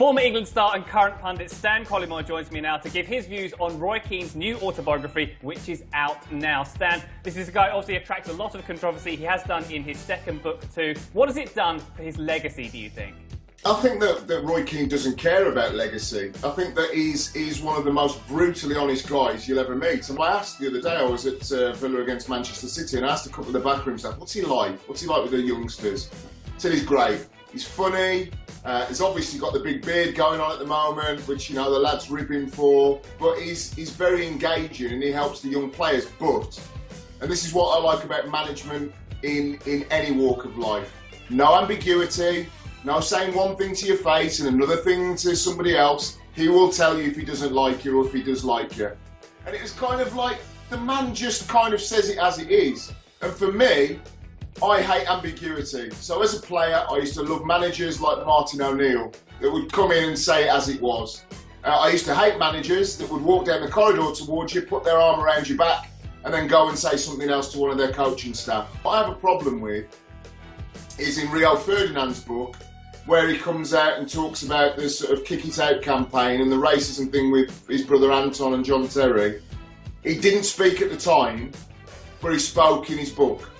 Former England star and current pundit Stan Collymore joins me now to give his views on Roy Keane's new autobiography, which is out now. Stan, this is a guy who obviously attracts a lot of controversy. He has done in his second book too. What has it done for his legacy, do you think? I think that Roy Keane doesn't care about legacy. I think that he's one of the most brutally honest guys you'll ever meet. And I asked the other day, I was at Villa against Manchester City, and I asked a couple of the backroom staff, what's he like? What's he like with the youngsters? He said he's great. He's funny. He's obviously got the big beard going on at the moment, which, you know, the lads rib him for. But he's very engaging and he helps the young players. But, and this is what I like about management in any walk of life, no ambiguity. No saying one thing to your face and another thing to somebody else. He will tell you if he doesn't like you or if he does like you. And it was kind of like, the man just kind of says it as it is. And for me, I hate ambiguity. So as a player, I used to love managers like Martin O'Neill that would come in and say it as it was. I used to hate managers that would walk down the corridor towards you, put their arm around your back, and then go and say something else to one of their coaching staff. What I have a problem with is in Rio Ferdinand's book, where he comes out and talks about the sort of kick it out campaign and the racism thing with his brother Anton and John Terry. He didn't speak at the time, but he spoke in his book.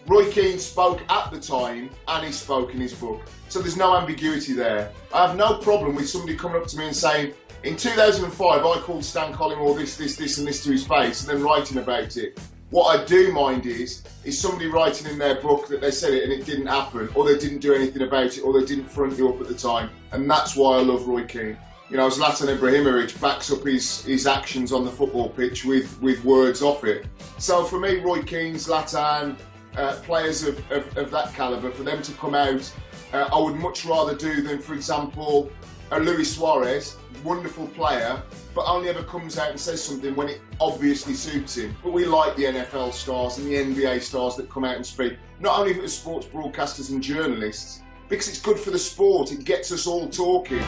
Roy Keane spoke at the time and he spoke in his book. So there's no ambiguity there. I have no problem with somebody coming up to me and saying, in 2005 I called Stan Collymore this and this to his face, and then writing about it. What I do mind is somebody writing in their book that they said it and it didn't happen, or they didn't do anything about it, or they didn't front you up at the time. And that's why I love Roy Keane. You know, Zlatan Ibrahimovic backs up his actions on the football pitch with words off it. So for me, Roy Keane, Zlatan, players of that calibre, for them to come out, I would much rather do than, for example, a Luis Suarez, wonderful player, but only ever comes out and says something when it obviously suits him. But we like the NFL stars and the NBA stars that come out and speak, not only for the sports broadcasters and journalists, because it's good for the sport, it gets us all talking.